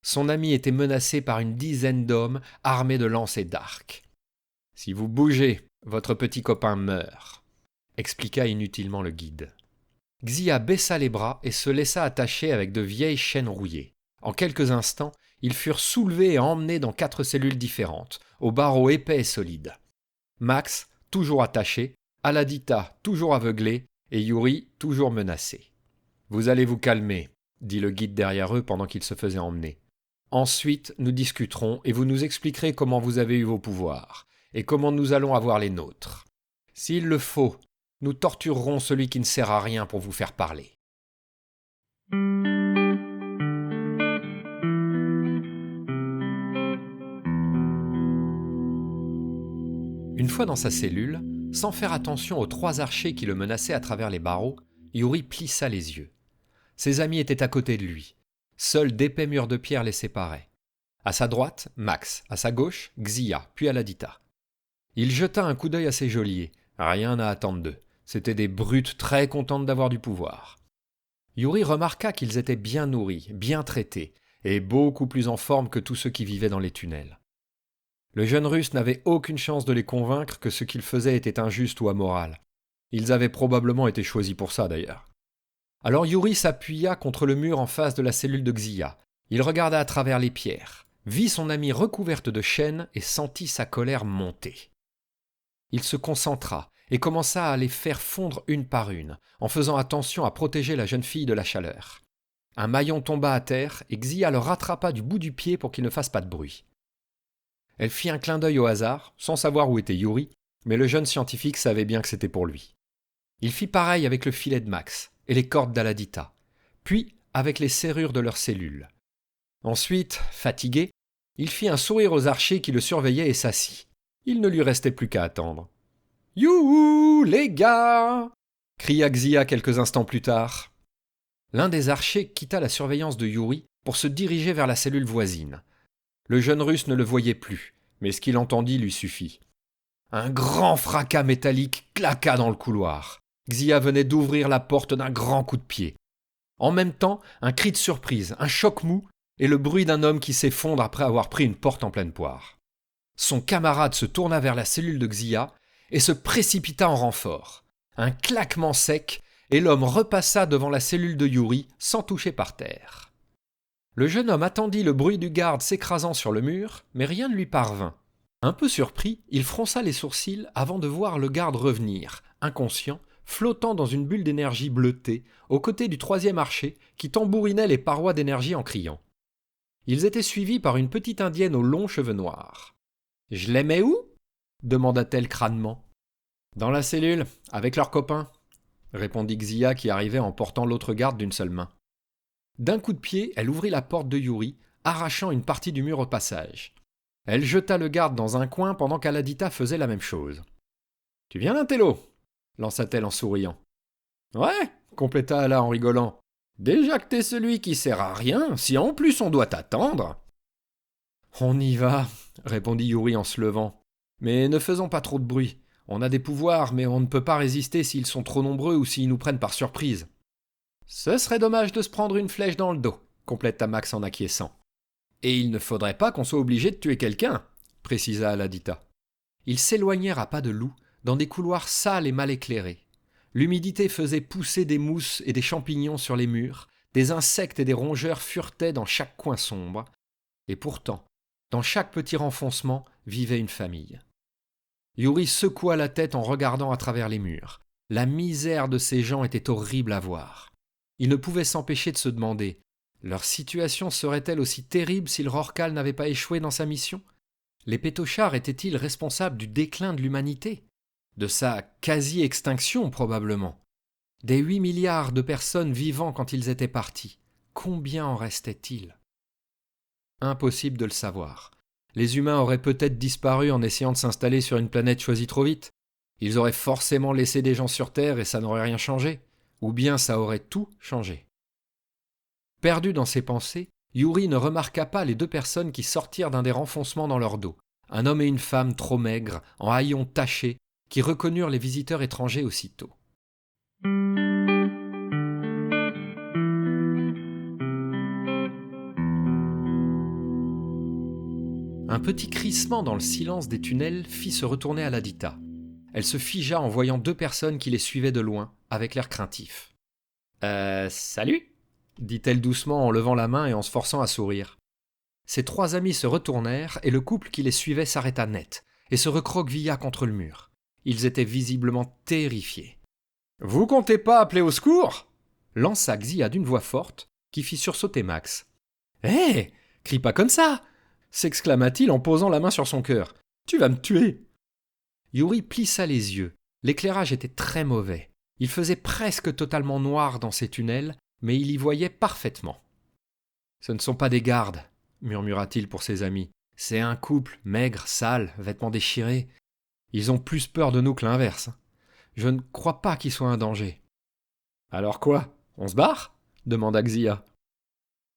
S1: Son ami était menacé par une 10aine d'hommes armés de lances et d'arcs. « Si vous bougez, votre petit copain meurt », expliqua inutilement le guide. Xia baissa les bras et se laissa attacher avec de vieilles chaînes rouillées. En quelques instants, ils furent soulevés et emmenés dans 4 cellules différentes, aux barreaux épais et solides. Max, toujours attaché, Aladita, toujours aveuglée, et Yuri, toujours menacé. « Vous allez vous calmer », dit le guide derrière eux pendant qu'ils se faisaient emmener. « Ensuite, nous discuterons et vous nous expliquerez comment vous avez eu vos pouvoirs, et comment nous allons avoir les nôtres. S'il le faut, nous torturerons celui qui ne sert à rien pour vous faire parler. » Une fois dans sa cellule, sans faire attention aux 3 archers qui le menaçaient à travers les barreaux, Yuri plissa les yeux. Ses amis étaient à côté de lui. Seuls d'épais murs de pierre les séparaient. À sa droite, Max, à sa gauche, Xia, puis Aladita. Il jeta un coup d'œil à ses geôliers. Rien à attendre d'eux. C'étaient des brutes très contentes d'avoir du pouvoir. Yuri remarqua qu'ils étaient bien nourris, bien traités, et beaucoup plus en forme que tous ceux qui vivaient dans les tunnels. Le jeune Russe n'avait aucune chance de les convaincre que ce qu'ils faisaient était injuste ou amoral. Ils avaient probablement été choisis pour ça d'ailleurs. Alors Yuri s'appuya contre le mur en face de la cellule de Xia. Il regarda à travers les pierres, vit son amie recouverte de chaînes et sentit sa colère monter. Il se concentra et commença à les faire fondre une par une, en faisant attention à protéger la jeune fille de la chaleur. Un maillon tomba à terre et Xia le rattrapa du bout du pied pour qu'il ne fasse pas de bruit. Elle fit un clin d'œil au hasard, sans savoir où était Yuri, mais le jeune scientifique savait bien que c'était pour lui. Il fit pareil avec le filet de Max et les cordes d'Aladita, puis avec les serrures de leurs cellules. Ensuite, fatigué, il fit un sourire aux archers qui le surveillaient et s'assit. Il ne lui restait plus qu'à attendre. « Youhou, les gars !» cria Xia quelques instants plus tard. L'un des archers quitta la surveillance de Yuri pour se diriger vers la cellule voisine. Le jeune Russe ne le voyait plus, mais ce qu'il entendit lui suffit. Un grand fracas métallique claqua dans le couloir. Xia venait d'ouvrir la porte d'un grand coup de pied. En même temps, un cri de surprise, un choc mou et le bruit d'un homme qui s'effondre après avoir pris une porte en pleine poire. Son camarade se tourna vers la cellule de Xia et se précipita en renfort. Un claquement sec et l'homme repassa devant la cellule de Yuri sans toucher par terre. Le jeune homme attendit le bruit du garde s'écrasant sur le mur, mais rien ne lui parvint. Un peu surpris, il fronça les sourcils avant de voir le garde revenir, inconscient, flottant dans une bulle d'énergie bleutée, aux côtés du 3e archer qui tambourinait les parois d'énergie en criant. Ils étaient suivis par une petite indienne aux longs cheveux noirs. « Je les mets où ?» demanda-t-elle crânement. « Dans la cellule, avec leurs copains », répondit Xia qui arrivait en portant l'autre garde d'une seule main. D'un coup de pied, elle ouvrit la porte de Yuri, arrachant une partie du mur au passage. Elle jeta le garde dans un coin pendant qu'Aladita faisait la même chose. « Tu viens, l'intello ?» lança-t-elle en souriant. « Ouais, » compléta Ala en rigolant. « Déjà que t'es celui qui sert à rien, si en plus on doit t'attendre. »« On y va, » répondit Yuri en se levant. « Mais ne faisons pas trop de bruit. On a des pouvoirs, mais on ne peut pas résister s'ils sont trop nombreux ou s'ils nous prennent par surprise. » Ce serait dommage de se prendre une flèche dans le dos, compléta Max en acquiesçant. Et il ne faudrait pas qu'on soit obligé de tuer quelqu'un, précisa Aladita. Ils s'éloignèrent à pas de loup, dans des couloirs sales et mal éclairés. L'humidité faisait pousser des mousses et des champignons sur les murs, des insectes et des rongeurs furetaient dans chaque coin sombre, et pourtant, dans chaque petit renfoncement vivait une famille. Yuri secoua la tête en regardant à travers les murs. La misère de ces gens était horrible à voir. Il ne pouvait s'empêcher de se demander « Leur situation serait-elle aussi terrible si le Rorqual n'avait pas échoué dans sa mission ? Les pétochards étaient-ils responsables du déclin de l'humanité ? De sa quasi-extinction probablement. Des 8 milliards de personnes vivant quand ils étaient partis, combien en restait-il ? Impossible de le savoir. Les humains auraient peut-être disparu en essayant de s'installer sur une planète choisie trop vite. Ils auraient forcément laissé des gens sur Terre et ça n'aurait rien changé. Ou bien ça aurait tout changé. Perdu dans ses pensées, Yuri ne remarqua pas les 2 personnes qui sortirent d'un des renfoncements dans leur dos. Un homme et une femme trop maigres, en haillons tachés, qui reconnurent les visiteurs étrangers aussitôt. Un petit crissement dans le silence des tunnels fit se retourner Aladita. Elle se figea en voyant 2 personnes qui les suivaient de loin, avec l'air craintif. Salut » dit-elle doucement en levant la main et en se forçant à sourire. Ses 3 amis se retournèrent et le couple qui les suivait s'arrêta net et se recroquevilla contre le mur. Ils étaient visiblement terrifiés. « Vous comptez pas appeler au secours » lança Xia d'une voix forte qui fit sursauter Max. « Hé, crie pas comme ça » s'exclama-t-il en posant la main sur son cœur. « Tu vas me tuer » Yuri plissa les yeux. L'éclairage était très mauvais. Il faisait presque totalement noir dans ces tunnels, mais il y voyait parfaitement. « Ce ne sont pas des gardes, » murmura-t-il pour ses amis. « C'est un couple, maigre, sale, vêtements déchirés. Ils ont plus peur de nous que l'inverse. Je ne crois pas qu'ils soient un danger. »« Alors quoi ? On se barre ?» demanda Xia.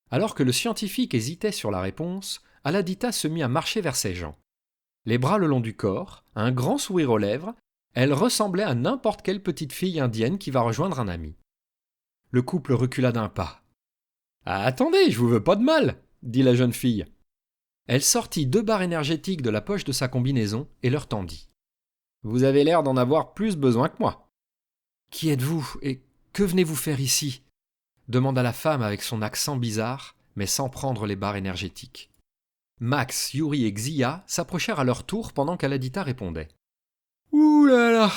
S1: Alors que le scientifique hésitait sur la réponse, Aladita se mit à marcher vers ces gens. Les bras le long du corps, un grand sourire aux lèvres, elle ressemblait à n'importe quelle petite fille indienne qui va rejoindre un ami. Le couple recula d'un pas. « Ah, attendez, je vous veux pas de mal !» dit la jeune fille. Elle sortit 2 barres énergétiques de la poche de sa combinaison et leur tendit. « Vous avez l'air d'en avoir plus besoin que moi. »« Qui êtes-vous et que venez-vous faire ici ?» demanda la femme avec son accent bizarre, mais sans prendre les barres énergétiques. Max, Yuri et Xia s'approchèrent à leur tour pendant qu'Aladita répondait. « Ouh là là,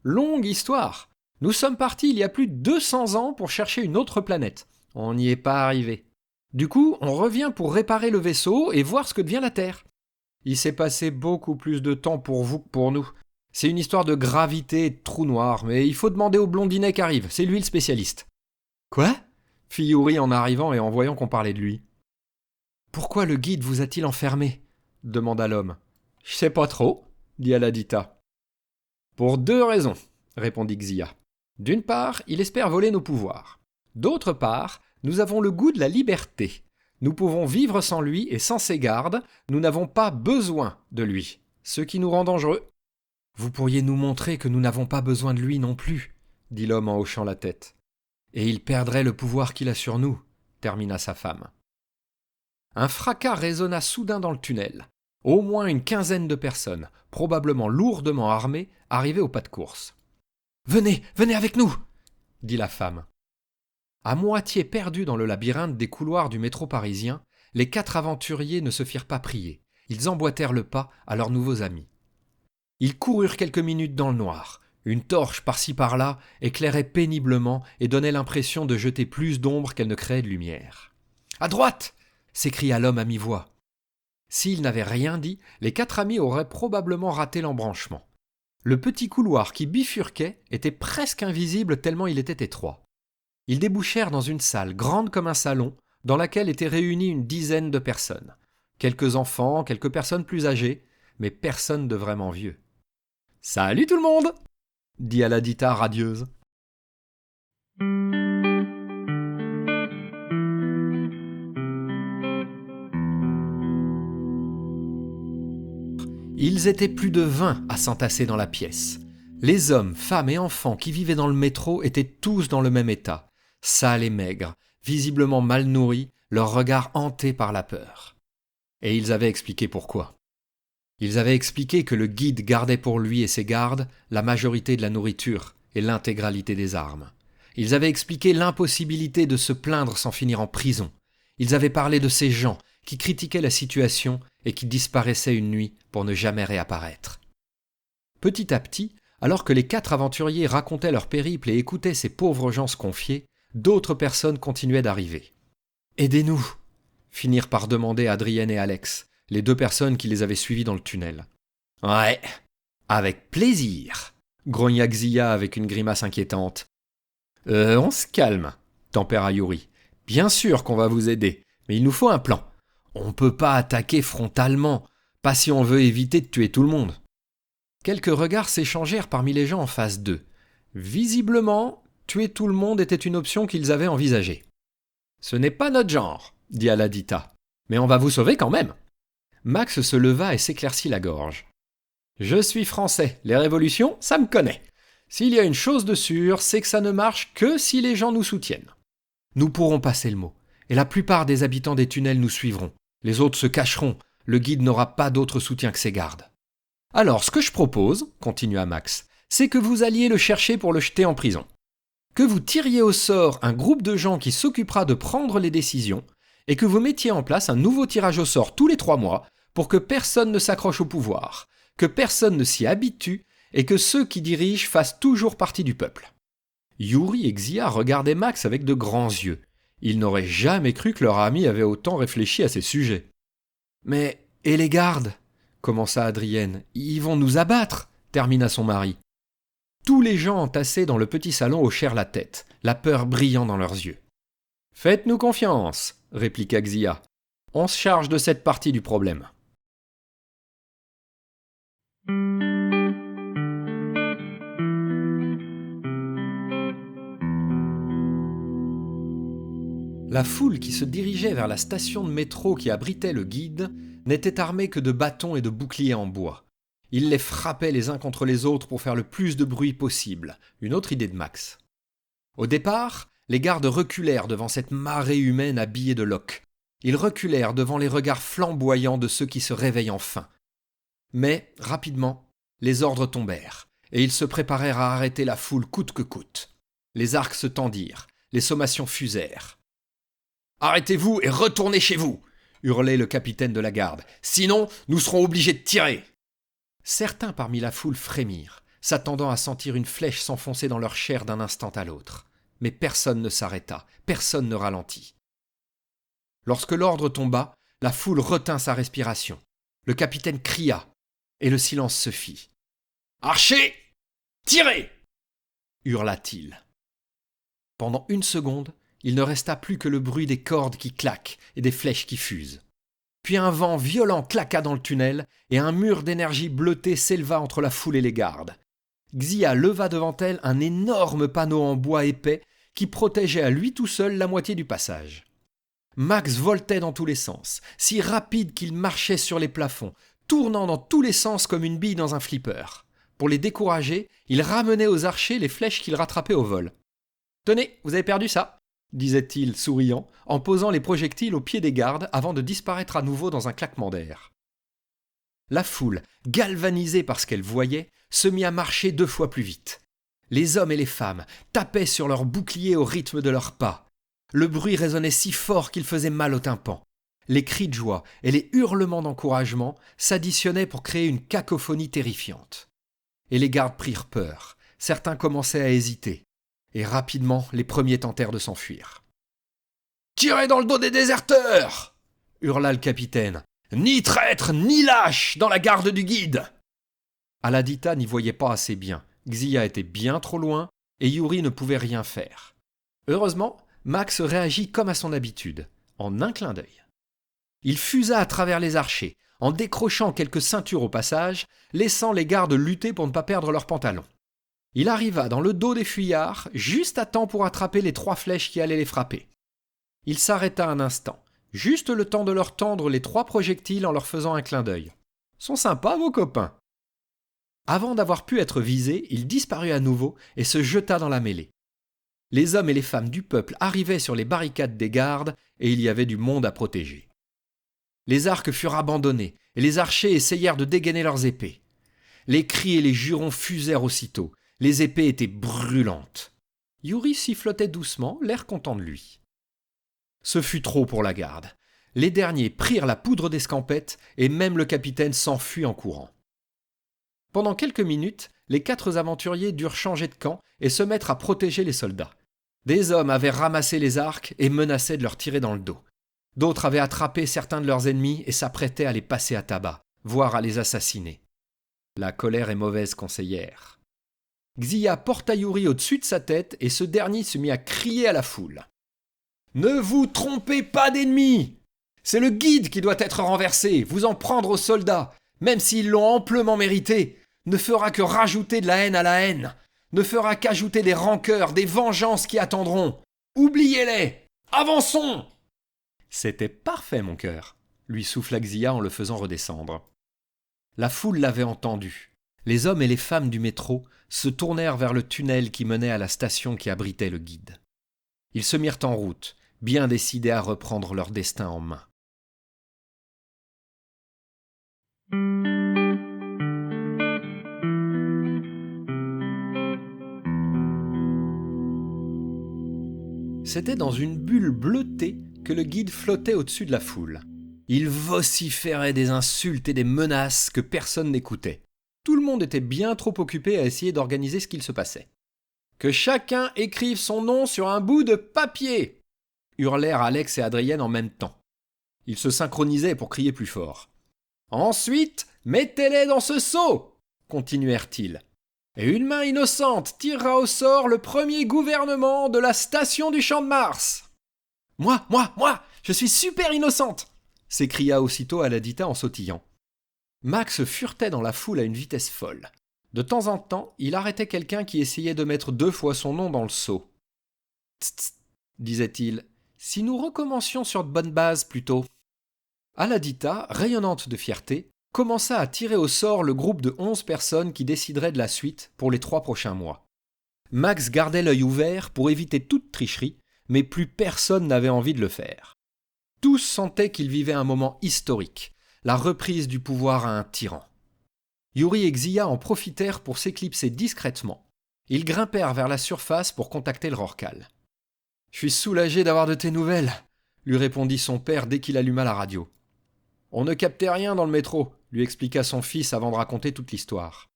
S1: longue histoire. Nous sommes partis il y a plus de 200 ans pour chercher une autre planète. On n'y est pas arrivé. Du coup, on revient pour réparer le vaisseau et voir ce que devient la Terre. Il s'est passé beaucoup plus de temps pour vous que pour nous. C'est une histoire de gravité et de trous noirs, mais il faut demander au blondinet qui arrive, c'est lui le spécialiste. »« Quoi ?» fit Yuri en arrivant et en voyant qu'on parlait de lui. « Pourquoi le guide vous a-t-il enfermé ?» demanda l'homme. « Je sais pas trop, » dit Aladita. « Pour 2 raisons, » répondit Xia. « D'une part, il espère voler nos pouvoirs. D'autre part, nous avons le goût de la liberté. Nous pouvons vivre sans lui et sans ses gardes, nous n'avons pas besoin de lui, ce qui nous rend dangereux. »« Vous pourriez nous montrer que nous n'avons pas besoin de lui non plus, » dit l'homme en hochant la tête. « Et il perdrait le pouvoir qu'il a sur nous, » termina sa femme. Un fracas résonna soudain dans le tunnel. Au moins une 15aine de personnes, probablement lourdement armées, arrivaient au pas de course. « Venez, venez avec nous !» dit la femme. À moitié perdus dans le labyrinthe des couloirs du métro parisien, les 4 aventuriers ne se firent pas prier. Ils emboîtèrent le pas à leurs nouveaux amis. Ils coururent quelques minutes dans le noir. Une torche par-ci par-là éclairait péniblement et donnait l'impression de jeter plus d'ombre qu'elle ne créait de lumière. « À droite !» s'écria l'homme à mi-voix. S'il n'avait rien dit, les 4 amis auraient probablement raté l'embranchement. Le petit couloir qui bifurquait était presque invisible tellement il était étroit. Ils débouchèrent dans une salle grande comme un salon, dans laquelle étaient réunies une 10aine de personnes. Quelques enfants, quelques personnes plus âgées, mais personne de vraiment vieux. « Salut tout le monde !» dit Aladita radieuse. Ils étaient plus de 20 à s'entasser dans la pièce. Les hommes, femmes et enfants qui vivaient dans le métro étaient tous dans le même état. sales et maigres, visiblement mal nourris, leurs regards hantés par la peur. Et ils avaient expliqué pourquoi. Ils avaient expliqué que le guide gardait pour lui et ses gardes la majorité de la nourriture et l'intégralité des armes. Ils avaient expliqué l'impossibilité de se plaindre sans finir en prison. Ils avaient parlé de ces gens qui critiquaient la situation et qui disparaissaient une nuit pour ne jamais réapparaître. Petit à petit, alors que les 4 aventuriers racontaient leur périple et écoutaient ces pauvres gens se confier, d'autres personnes continuaient d'arriver. « Aidez-nous !» finirent par demander Adrienne et Alex, les 2 personnes qui les avaient suivis dans le tunnel. « Ouais, avec plaisir !» grogna Xia avec une grimace inquiétante. « On se calme !» tempéra Yuri. « Bien sûr qu'on va vous aider, mais il nous faut un plan. On peut pas attaquer frontalement, pas si on veut éviter de tuer tout le monde. » Quelques regards s'échangèrent parmi les gens en face d'eux. Visiblement, tuer tout le monde était une option qu'ils avaient envisagée. « Ce n'est pas notre genre, » dit Aladita, « mais on va vous sauver quand même. » Max se leva et s'éclaircit la gorge. « Je suis français, les révolutions, ça me connaît. S'il y a une chose de sûre, c'est que ça ne marche que si les gens nous soutiennent. Nous pourrons passer le mot, et la plupart des habitants des tunnels nous suivront. Les autres se cacheront, le guide n'aura pas d'autre soutien que ses gardes. Alors, ce que je propose, continua Max, c'est que vous alliez le chercher pour le jeter en prison. Que vous tiriez au sort un groupe de gens qui s'occupera de prendre les décisions, et que vous mettiez en place un nouveau tirage au sort tous les 3 mois pour que personne ne s'accroche au pouvoir, que personne ne s'y habitue, et que ceux qui dirigent fassent toujours partie du peuple. Yuri et Xia regardaient Max avec de grands yeux. Ils n'auraient jamais cru que leur ami avait autant réfléchi à ces sujets. « Mais, et les gardes ?» commença Adrienne. « Ils vont nous abattre !» termina son mari. Tous les gens entassés dans le petit salon hochèrent la tête, la peur brillant dans leurs yeux. « Faites-nous confiance !» répliqua Xia. « On se charge de cette partie du problème. » La foule qui se dirigeait vers la station de métro qui abritait le guide n'était armée que de bâtons et de boucliers en bois. Ils les frappaient les uns contre les autres pour faire le plus de bruit possible, une autre idée de Max. Au départ, les gardes reculèrent devant cette marée humaine habillée de loques. Ils reculèrent devant les regards flamboyants de ceux qui se réveillent enfin. Mais, rapidement, les ordres tombèrent, et ils se préparèrent à arrêter la foule coûte que coûte. Les arcs se tendirent, les sommations fusèrent. « Arrêtez-vous et retournez chez vous !» hurlait le capitaine de la garde. « Sinon, nous serons obligés de tirer !» Certains parmi la foule frémirent, s'attendant à sentir une flèche s'enfoncer dans leur chair d'un instant à l'autre. Mais personne ne s'arrêta, personne ne ralentit. Lorsque l'ordre tomba, la foule retint sa respiration. Le capitaine cria, et le silence se fit. « Archers, tirez !» hurla-t-il. Pendant 1 seconde, il ne resta plus que le bruit des cordes qui claquent et des flèches qui fusent. Puis un vent violent claqua dans le tunnel et un mur d'énergie bleutée s'éleva entre la foule et les gardes. Xia leva devant elle un énorme panneau en bois épais qui protégeait à lui tout seul la moitié du passage. Max voltait dans tous les sens, si rapide qu'il marchait sur les plafonds, tournant dans tous les sens comme une bille dans un flipper. Pour les décourager, il ramenait aux archers les flèches qu'il rattrapait au vol. « Tenez, vous avez perdu ça !» disait-il, souriant, en posant les projectiles au pied des gardes avant de disparaître à nouveau dans un claquement d'air. La foule, galvanisée par ce qu'elle voyait, se mit à marcher 2 fois plus vite. Les hommes et les femmes tapaient sur leurs boucliers au rythme de leurs pas. Le bruit résonnait si fort qu'il faisait mal au tympan. Les cris de joie et les hurlements d'encouragement s'additionnaient pour créer une cacophonie terrifiante. Et les gardes prirent peur. Certains commençaient à hésiter. Et rapidement, les premiers tentèrent de s'enfuir. « Tirez dans le dos des déserteurs !» hurla le capitaine. « Ni traître, ni lâche dans la garde du guide !» Aladita n'y voyait pas assez bien. Xia était bien trop loin et Yuri ne pouvait rien faire. Heureusement, Max réagit comme à son habitude, en un clin d'œil. Il fusa à travers les archers, en décrochant quelques ceintures au passage, laissant les gardes lutter pour ne pas perdre leurs pantalons. Il arriva dans le dos des fuyards, juste à temps pour attraper les 3 flèches qui allaient les frapper. Il s'arrêta un instant, juste le temps de leur tendre les 3 projectiles en leur faisant un clin d'œil. « Sont sympas vos copains !» Avant d'avoir pu être visé, il disparut à nouveau et se jeta dans la mêlée. Les hommes et les femmes du peuple arrivaient sur les barricades des gardes et il y avait du monde à protéger. Les arcs furent abandonnés et les archers essayèrent de dégainer leurs épées. Les cris et les jurons fusèrent aussitôt. Les épées étaient brûlantes. Yuri sifflotait doucement, l'air content de lui. Ce fut trop pour la garde. Les derniers prirent la poudre d'escampette et même le capitaine s'enfuit en courant. Pendant quelques minutes, les 4 aventuriers durent changer de camp et se mettre à protéger les soldats. Des hommes avaient ramassé les arcs et menaçaient de leur tirer dans le dos. D'autres avaient attrapé certains de leurs ennemis et s'apprêtaient à les passer à tabac, voire à les assassiner. La colère est mauvaise conseillère. Xia porta Yuri au-dessus de sa tête et ce dernier se mit à crier à la foule. « Ne vous trompez pas d'ennemis ! C'est le guide qui doit être renversé, vous en prendre aux soldats, même s'ils l'ont amplement mérité, ne fera que rajouter de la haine à la haine, ne fera qu'ajouter des rancœurs, des vengeances qui attendront. Oubliez-les! Avançons !» C'était parfait, mon cœur, lui souffla Xia en le faisant redescendre. La foule l'avait entendu. Les hommes et les femmes du métro se tournèrent vers le tunnel qui menait à la station qui abritait le guide. Ils se mirent en route, bien décidés à reprendre leur destin en main. C'était dans une bulle bleutée que le guide flottait au-dessus de la foule. Il vociférait des insultes et des menaces que personne n'écoutait. Tout le monde était bien trop occupé à essayer d'organiser ce qu'il se passait. « Que chacun écrive son nom sur un bout de papier !» hurlèrent Alex et Adrienne en même temps. Ils se synchronisaient pour crier plus fort. « Ensuite, mettez-les dans ce seau !» continuèrent-ils. « Et une main innocente tirera au sort le premier gouvernement de la station du Champ de Mars !»« Moi, je suis super innocente !» s'écria aussitôt Aladita en sautillant. Max furetait dans la foule à une vitesse folle. De temps en temps, il arrêtait quelqu'un qui essayait de mettre 2 fois son nom dans le seau. « Tst, disait-il, si nous recommencions sur de bonnes bases plutôt. » Aladita, rayonnante de fierté, commença à tirer au sort le groupe de 11 personnes qui décideraient de la suite pour les 3 prochains mois. Max gardait l'œil ouvert pour éviter toute tricherie, mais plus personne n'avait envie de le faire. Tous sentaient qu'ils vivaient un moment historique, la reprise du pouvoir à un tyran. Yuri et Xia en profitèrent pour s'éclipser discrètement. Ils grimpèrent vers la surface pour contacter le Rorcal. « Je suis soulagé d'avoir de tes nouvelles », lui répondit son père dès qu'il alluma la radio. « On ne captait rien dans le métro », lui expliqua son fils avant de raconter toute l'histoire.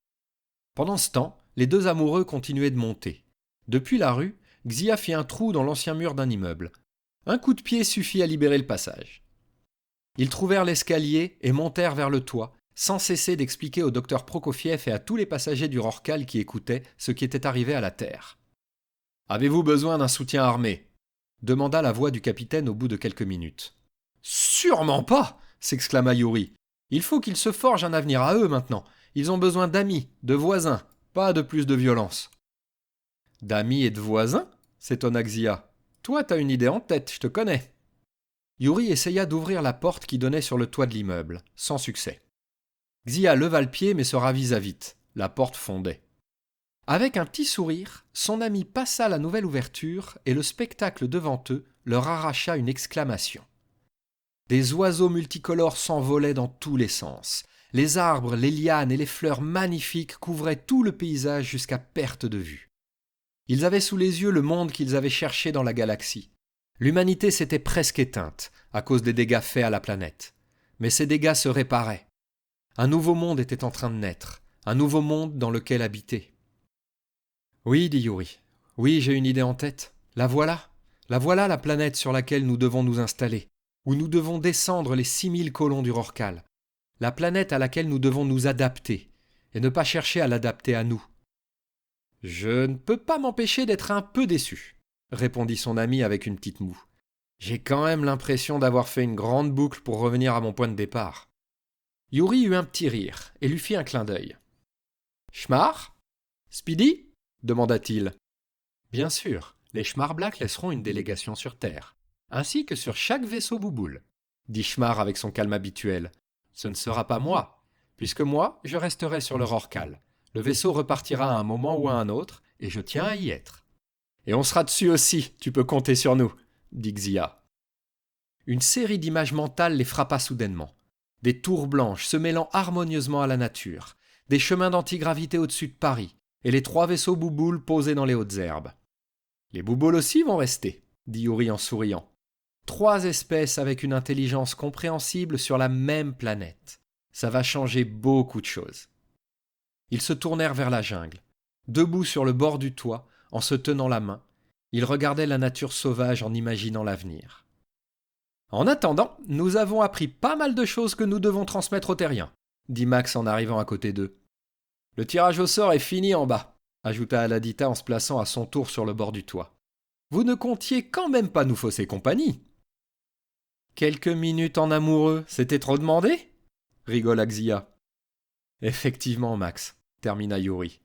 S1: Pendant ce temps, les 2 amoureux continuaient de monter. Depuis la rue, Xia fit un trou dans l'ancien mur d'un immeuble. Un coup de pied suffit à libérer le passage. Ils trouvèrent l'escalier et montèrent vers le toit, sans cesser d'expliquer au docteur Prokofiev et à tous les passagers du Rorcal qui écoutaient ce qui était arrivé à la Terre. « Avez-vous besoin d'un soutien armé ?» demanda la voix du capitaine au bout de quelques minutes. « Sûrement pas !» s'exclama Yuri. « Il faut qu'ils se forgent un avenir à eux maintenant. Ils ont besoin d'amis, de voisins, pas de plus de violence. »« D'amis et de voisins ?» s'étonna Xia. « Toi, t'as une idée en tête, je te connais. » Yuri essaya d'ouvrir la porte qui donnait sur le toit de l'immeuble, sans succès. Xia leva le pied mais se ravisa vite. La porte fondait. Avec un petit sourire, son ami passa la nouvelle ouverture et le spectacle devant eux leur arracha une exclamation. Des oiseaux multicolores s'envolaient dans tous les sens. Les arbres, les lianes et les fleurs magnifiques couvraient tout le paysage jusqu'à perte de vue. Ils avaient sous les yeux le monde qu'ils avaient cherché dans la galaxie. L'humanité s'était presque éteinte à cause des dégâts faits à la planète. Mais ces dégâts se réparaient. Un nouveau monde était en train de naître, un nouveau monde dans lequel habiter. « Oui, dit Yuri, oui, j'ai une idée en tête. La voilà la planète sur laquelle nous devons nous installer, où nous devons descendre les 6000 colons du Rorcal. La planète à laquelle nous devons nous adapter, et ne pas chercher à l'adapter à nous. » « Je ne peux pas m'empêcher d'être un peu déçu, » répondit son ami avec une petite moue. « J'ai quand même l'impression d'avoir fait une grande boucle pour revenir à mon point de départ. » Yuri eut un petit rire et lui fit un clin d'œil. « Schmar ? Speedy ?» demanda-t-il. « Bien sûr, les Schmar-Black laisseront une délégation sur Terre, ainsi que sur chaque vaisseau bouboule, » dit Schmar avec son calme habituel. « Ce ne sera pas moi, puisque moi, je resterai sur le Rorcal. Le vaisseau repartira à un moment ou à un autre, et je tiens à y être. » Et on sera dessus aussi, tu peux compter sur nous, dit Xia. Une série d'images mentales les frappa soudainement. Des tours blanches se mêlant harmonieusement à la nature, des chemins d'antigravité au-dessus de Paris, et les 3 vaisseaux bouboules posés dans les hautes herbes. Les bouboules aussi vont rester, dit Yuri en souriant. 3 espèces avec une intelligence compréhensible sur la même planète. Ça va changer beaucoup de choses. Ils se tournèrent vers la jungle. Debout sur le bord du toit, en se tenant la main, ils regardaient la nature sauvage en imaginant l'avenir. En attendant, nous avons appris pas mal de choses que nous devons transmettre aux terriens, dit Max en arrivant à côté d'eux. Le tirage au sort est fini en bas, ajouta Aladita en se plaçant à son tour sur le bord du toit. Vous ne comptiez quand même pas nous fausser compagnie. Quelques minutes en amoureux, c'était trop demandé ? Rigola Xia. Effectivement, Max, termina Yuri.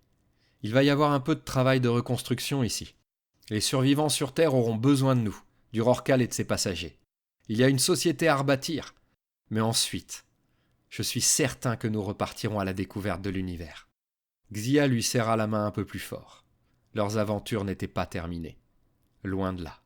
S1: Il va y avoir un peu de travail de reconstruction ici. Les survivants sur Terre auront besoin de nous, du Rorqual et de ses passagers. Il y a une société à rebâtir. Mais ensuite, je suis certain que nous repartirons à la découverte de l'univers. Xia lui serra la main un peu plus fort. Leurs aventures n'étaient pas terminées. Loin de là.